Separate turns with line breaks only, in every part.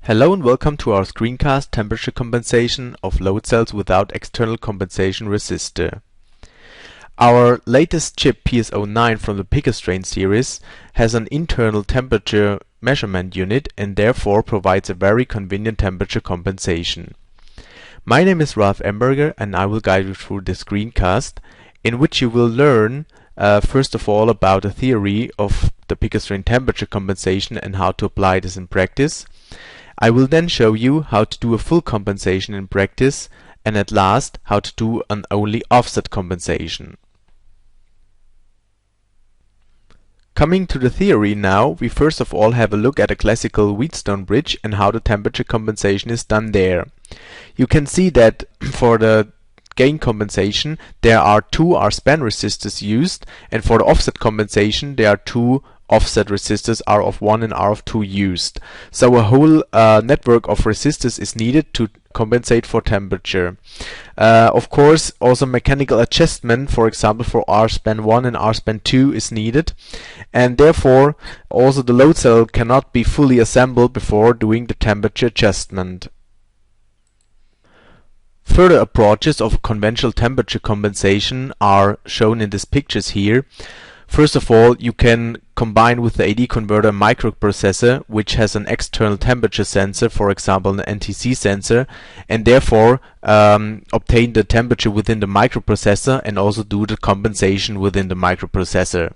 Hello and welcome to our screencast temperature compensation of load cells without external compensation resistor. Our latest chip PS09 from the Picostrain series has an internal temperature measurement unit and therefore provides a very convenient temperature compensation. My name is Ralf Emberger and I will guide you through this screencast in which you will learn first of all about the theory of the Picostrain temperature compensation and how to apply this in practice. I will then show you how to do a full compensation in practice, and at last how to do an only offset compensation. Coming to the theory now, we first of all have a look at a classical Wheatstone bridge and how the temperature compensation is done there. You can see that for the gain compensation there are two Rspan resistors used, and for the offset compensation there are two offset resistors R of 1 and R of 2 used. So a whole network of resistors is needed to compensate for temperature. Of course, also mechanical adjustment, for example for Rspan 1 and Rspan 2 is needed, and therefore also the load cell cannot be fully assembled before doing the temperature adjustment. Further approaches of conventional temperature compensation are shown in these pictures here. First of all, you can combine with the AD converter microprocessor, which has an external temperature sensor, for example an NTC sensor, and therefore obtain the temperature within the microprocessor and also do the compensation within the microprocessor.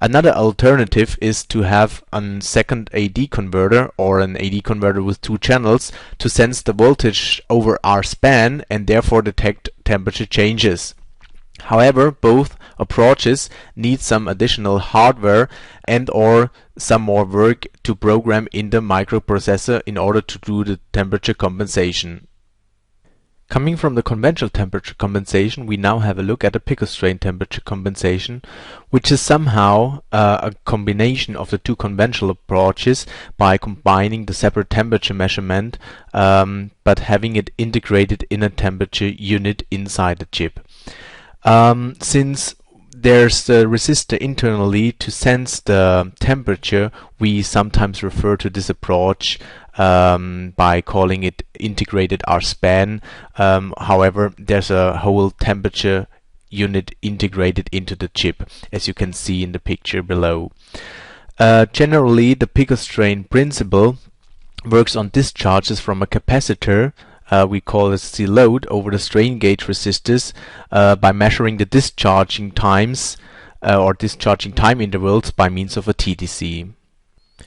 Another alternative is to have a second AD converter or an AD converter with two channels to sense the voltage over Rspan and therefore detect temperature changes. However, both approaches need some additional hardware and or some more work to program in the microprocessor in order to do the temperature compensation. Coming from the conventional temperature compensation, we now have a look at the Picostrain temperature compensation, which is somehow a combination of the two conventional approaches by combining the separate temperature measurement but having it integrated in a temperature unit inside the chip. Since there's the resistor internally to sense the temperature, we sometimes refer to this approach by calling it integrated Rspan. However, there's a whole temperature unit integrated into the chip, as you can see in the picture below. Generally, the Picostrain principle works on discharges from a capacitor. We call this the load over the strain gauge resistors by measuring the discharging times or discharging time intervals by means of a TDC.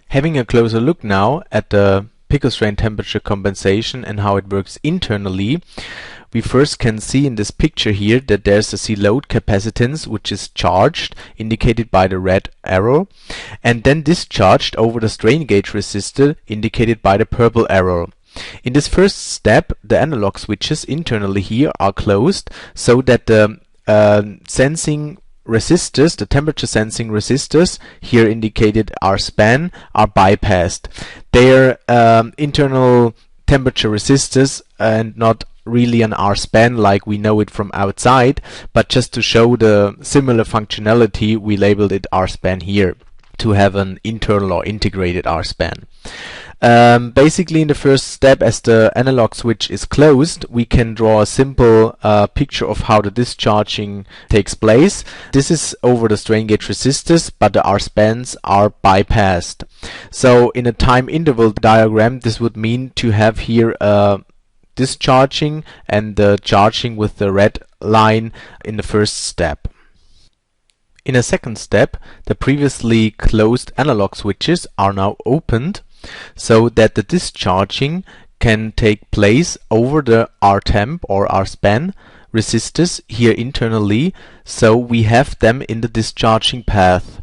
Having a closer look now at the Picostrain temperature compensation and how it works internally, we first can see in this picture here that there's a C load capacitance which is charged, indicated by the red arrow, and then discharged over the strain gauge resistor, indicated by the purple arrow. In this first step, the analog switches internally here are closed so that the sensing resistors, the temperature sensing resistors, here indicated Rspan, are bypassed. They are internal temperature resistors and not really an Rspan like we know it from outside, but just to show the similar functionality we labeled it Rspan here, to have an internal or integrated Rspan. Basically in the first step, as the analog switch is closed, we can draw a simple picture of how the discharging takes place. This is over the strain gauge resistors, but the Rspans are bypassed. So in a time interval diagram, this would mean to have here discharging and the charging with the red line in the first step. In a second step, the previously closed analog switches are now opened, so that the discharging can take place over the Rtemp or Rspan resistors here internally, so we have them in the discharging path.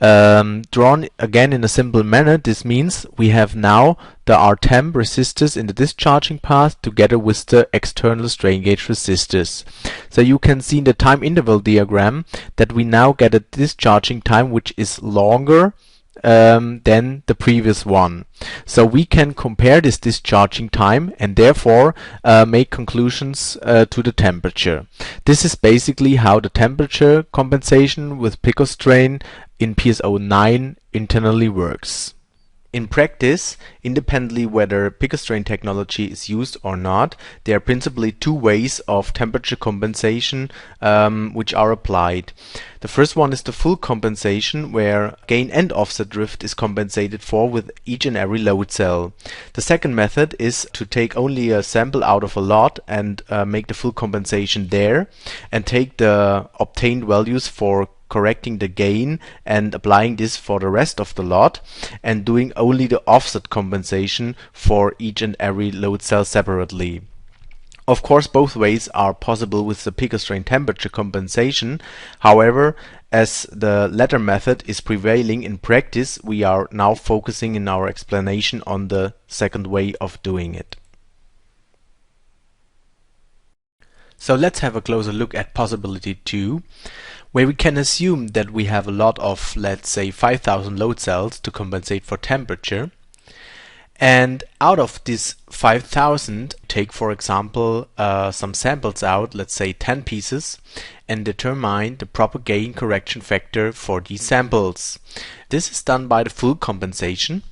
Drawn again in a simple manner, this means we have now the Rtemp resistors in the discharging path together with the external strain gauge resistors. So you can see in the time interval diagram that we now get a discharging time which is longer than the previous one. So we can compare this discharging time and therefore make conclusions to the temperature. This is basically how the temperature compensation with Picostrain in PS09 internally works. In practice, independently whether picostrain technology is used or not, there are principally two ways of temperature compensation which are applied. The first one is the full compensation, where gain and offset drift is compensated for with each and every load cell. The second method is to take only a sample out of a lot and make the full compensation there, and take the obtained values for correcting the gain and applying this for the rest of the lot, and doing only the offset compensation for each and every load cell separately. Of course, both ways are possible with the picostrain temperature compensation. However, as the latter method is prevailing in practice, we are now focusing in our explanation on the second way of doing it. So let's have a closer look at possibility 2, where we can assume that we have a lot of, let's say, 5,000 load cells to compensate for temperature. And out of this 5,000, take for example some samples out, let's say 10 pieces, and determine the proper gain correction factor for these samples. This is done by the full compensation,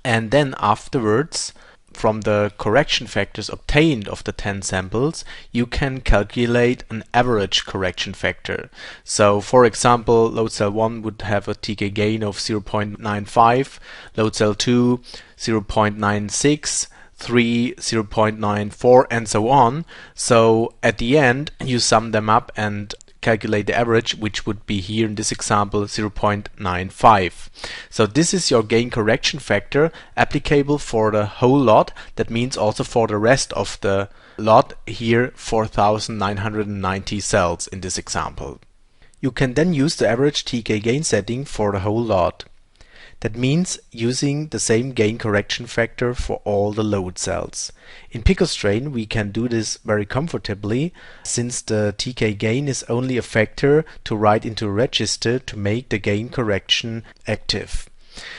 and then afterwards, from the correction factors obtained of the 10 samples, you can calculate an average correction factor. So for example, load cell 1 would have a TK gain of 0.95, load cell 2 0.96, 3 0.94, and so on. So at the end you sum them up and calculate the average, which would be here in this example 0.95. So this is your gain correction factor applicable for the whole lot. That means also for the rest of the lot, here 4,990 cells in this example. You can then use the average TK gain setting for the whole lot. That means using the same gain correction factor for all the load cells. In picostrain we can do this very comfortably, since the TK gain is only a factor to write into a register to make the gain correction active.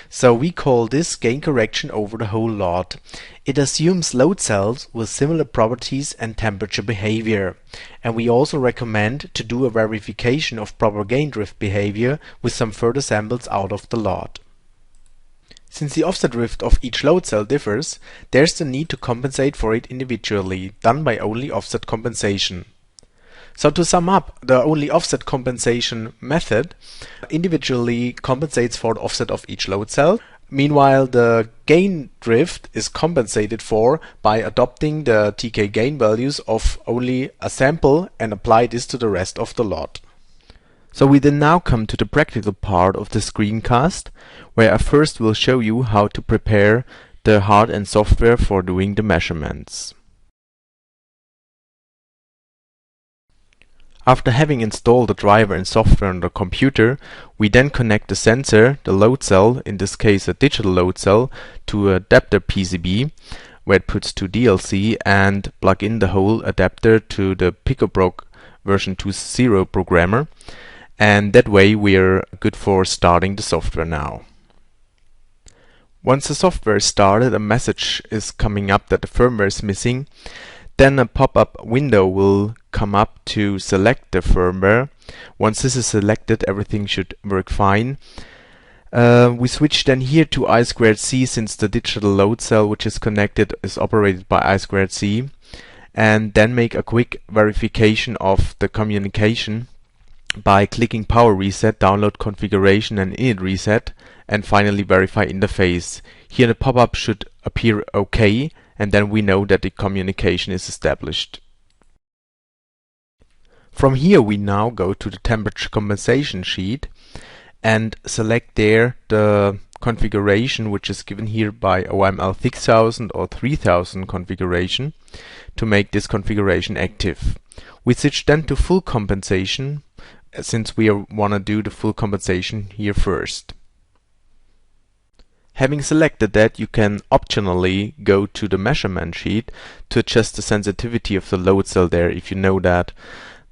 So we call this gain correction over the whole lot. It assumes load cells with similar properties and temperature behavior. And we also recommend to do a verification of proper gain drift behavior with some further samples out of the lot. Since the offset drift of each load cell differs, there's the need to compensate for it individually, done by only offset compensation. So to sum up, the only offset compensation method individually compensates for the offset of each load cell. Meanwhile, the gain drift is compensated for by adopting the TK gain values of only a sample and apply this to the rest of the lot. So we then now come to the practical part of the screencast, where I first will show you how to prepare the hard and software for doing the measurements. After having installed the driver and software on the computer, we then connect the sensor, the load cell, in this case a digital load cell, to an adapter PCB, where it puts to DLC, and plug in the whole adapter to the PicoBrook version 2.0 programmer. And that way we're good for starting the software now. Once the software is started, a message is coming up that the firmware is missing. Then a pop-up window will come up to select the firmware. Once this is selected, everything should work fine. We switch then here to I2C, since the digital load cell which is connected is operated by I2C, and then make a quick verification of the communication by clicking Power Reset, Download Configuration and Init Reset, and finally Verify Interface. Here the pop-up should appear OK, and then we know that the communication is established. From here we now go to the temperature compensation sheet and select there the configuration which is given here by OML 6000 or 3000 configuration to make this configuration active. We switch then to full compensation, since we want to do the full compensation here first. Having selected that, you can optionally go to the measurement sheet to adjust the sensitivity of the load cell there. If you know that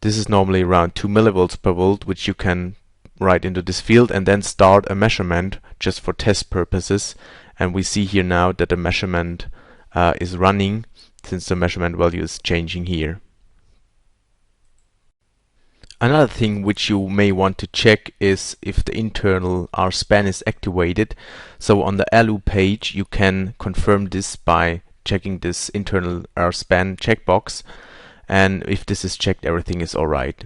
this is normally around 2 millivolts per volt, which you can write into this field and then start a measurement just for test purposes. And we see here now that the measurement is running, since the measurement value is changing here. Another thing which you may want to check is if the internal Rspan is activated. So on the ALU page you can confirm this by checking this internal Rspan checkbox, and if this is checked, everything is alright.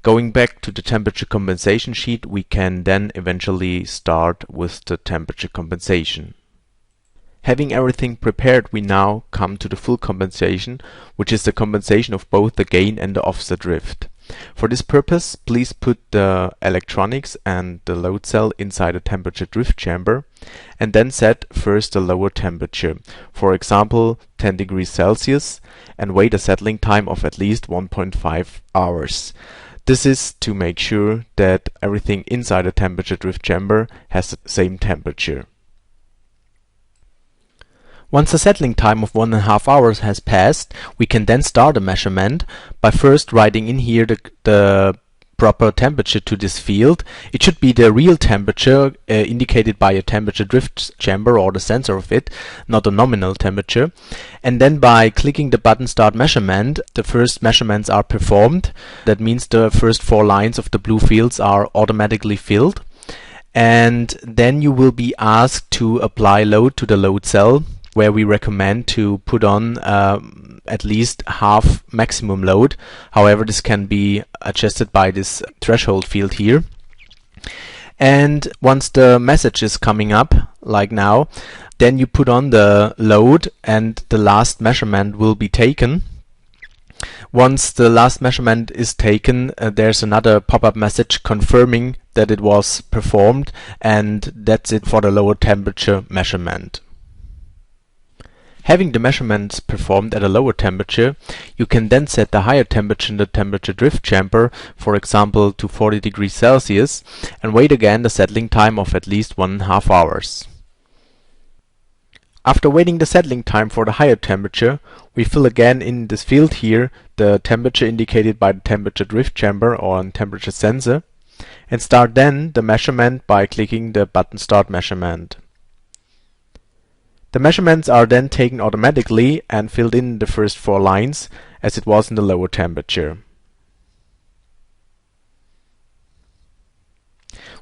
Going back to the temperature compensation sheet, we can then eventually start with the temperature compensation. Having everything prepared, we now come to the full compensation, which is the compensation of both the gain and the offset drift. For this purpose, please put the electronics and the load cell inside a temperature drift chamber and then set first the lower temperature, for example 10 degrees Celsius, and wait a settling time of at least 1.5 hours. This is to make sure that everything inside a temperature drift chamber has the same temperature. Once the settling time of 1.5 hours has passed, we can then start a measurement by first writing in here the proper temperature to this field. It should be the real temperature indicated by a temperature drift chamber or the sensor of it, not a nominal temperature. And then by clicking the button Start Measurement, the first measurements are performed. That means the first 4 lines of the blue fields are automatically filled. And then you will be asked to apply load to the load cell, where we recommend to put on at least half maximum load. However, this can be adjusted by this threshold field here. And once the message is coming up, like now, then you put on the load and the last measurement will be taken. Once the last measurement is taken, there's another pop-up message confirming that it was performed, and that's it for the lower temperature measurement. Having the measurements performed at a lower temperature, you can then set the higher temperature in the temperature drift chamber, for example to 40 degrees Celsius, and wait again the settling time of at least 1.5 hours. After waiting the settling time for the higher temperature, we fill again in this field here the temperature indicated by the temperature drift chamber or temperature sensor, and start then the measurement by clicking the button Start Measurement. The measurements are then taken automatically and filled in the first 4 lines as it was in the lower temperature.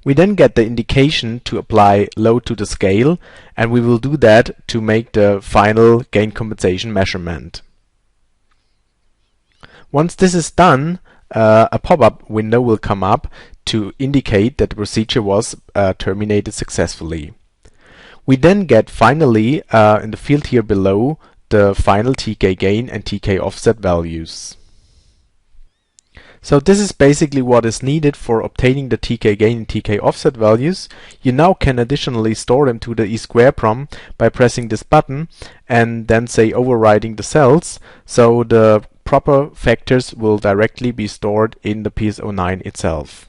We then get the indication to apply load to the scale, and we will do that to make the final gain compensation measurement. Once this is done, a pop-up window will come up to indicate that the procedure was terminated successfully. We then get finally in the field here below the final TK gain and TK offset values. So this is basically what is needed for obtaining the TK gain and TK offset values. You now can additionally store them to the EEPROM by pressing this button and then say overriding the cells, so the proper factors will directly be stored in the PS09 itself.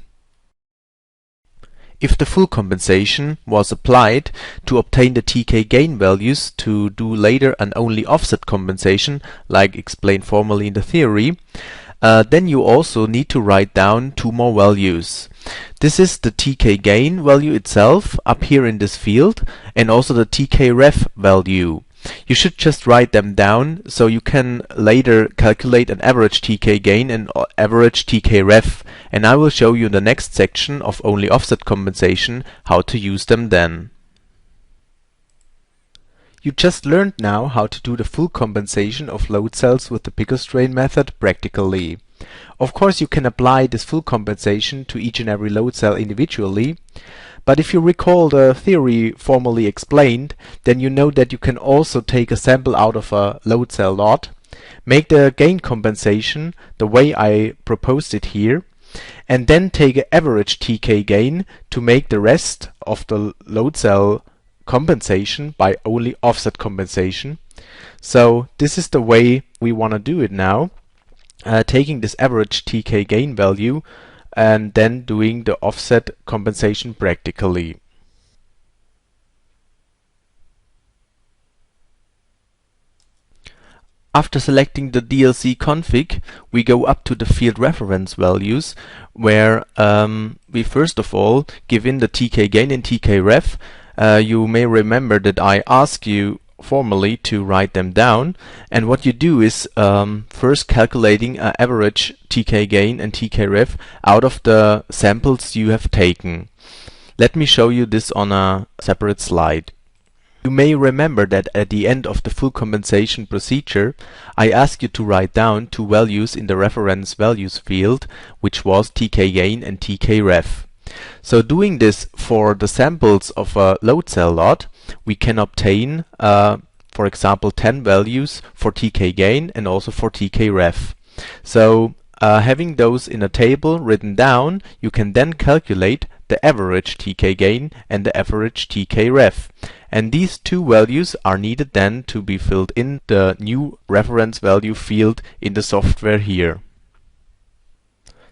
If the full compensation was applied to obtain the TK gain values to do later an only offset compensation, like explained formally in the theory, then you also need to write down 2 more values. This is the TK gain value itself up here in this field, and also the TK ref value. You should just write them down so you can later calculate an average TK gain and average TK ref, and I will show you in the next section of only offset compensation how to use them then. You just learned now how to do the full compensation of load cells with the picostrain method practically. Of course you can apply this full compensation to each and every load cell individually, but if you recall the theory formally explained, then you know that you can also take a sample out of a load cell lot, make the gain compensation the way I proposed it here, and then take an average TK gain to make the rest of the load cell compensation by only offset compensation. So this is the way we want to do it now, taking this average TK gain value and then doing the offset compensation practically. After selecting the DLC config, we go up to the field reference values, where we first of all give in the TK gain and TK ref. You may remember that I ask you formally to write them down, and what you do is first calculating an average TK gain and TK ref out of the samples you have taken. Let me show you this on a separate slide. You may remember that at the end of the full compensation procedure, I asked you to write down two values in the reference values field, which was TK gain and TK ref. So doing this for the samples of a load cell lot, we can obtain, for example, 10 values for TK gain and also for TK ref. So having those in a table written down, you can then calculate the average TK gain and the average TK ref. And these two values are needed then to be filled in the new reference value field in the software here.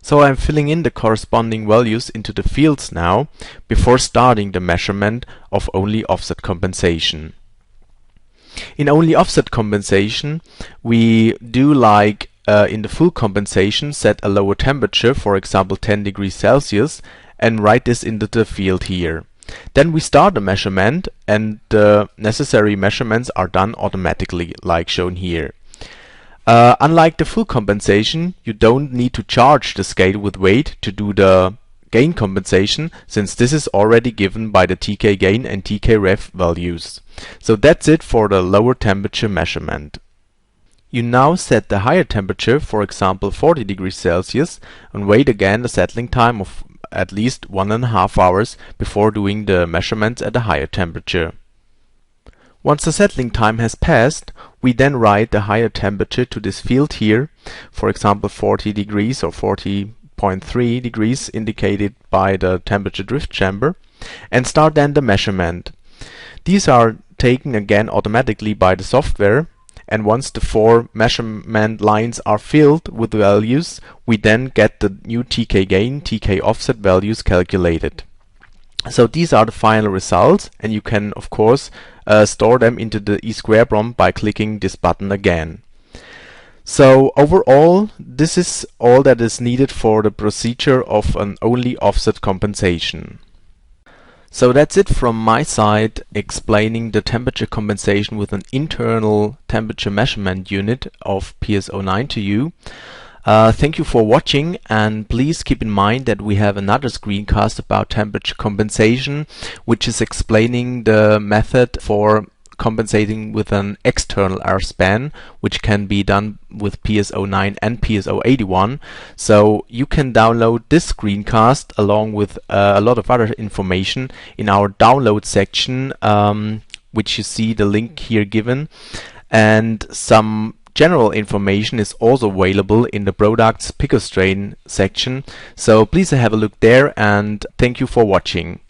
So I'm filling in the corresponding values into the fields now before starting the measurement of only offset compensation. In only offset compensation, we do like in the full compensation set a lower temperature, for example 10 degrees Celsius, and write this into the field here. Then we start the measurement and the necessary measurements are done automatically, like shown here. Unlike the full compensation, you don't need to charge the scale with weight to do the gain compensation, since this is already given by the TK gain and TK ref values. So that's it for the lower temperature measurement. You now set the higher temperature, for example 40 degrees Celsius, and wait again the settling time of at least 1.5 hours before doing the measurements at a higher temperature. Once the settling time has passed, we then write the higher temperature to this field here, for example 40 degrees or 40.3 degrees indicated by the temperature drift chamber, and start then the measurement. These are taken again automatically by the software, and once the 4 measurement lines are filled with values, we then get the new TK gain, TK offset values calculated. So these are the final results, and you can of course store them into the eSquarePrompt by clicking this button again. So overall, this is all that is needed for the procedure of an only offset compensation. So that's it from my side, explaining the temperature compensation with an internal temperature measurement unit of PS09 to you. Thank you for watching, and please keep in mind that we have another screencast about temperature compensation, which is explaining the method for compensating with an external Rspan, which can be done with PS09 and PS081. So you can download this screencast along with a lot of other information in our download section, which you see the link here given, and some general information is also available in the products picker strain section. So please have a look there, and thank you for watching.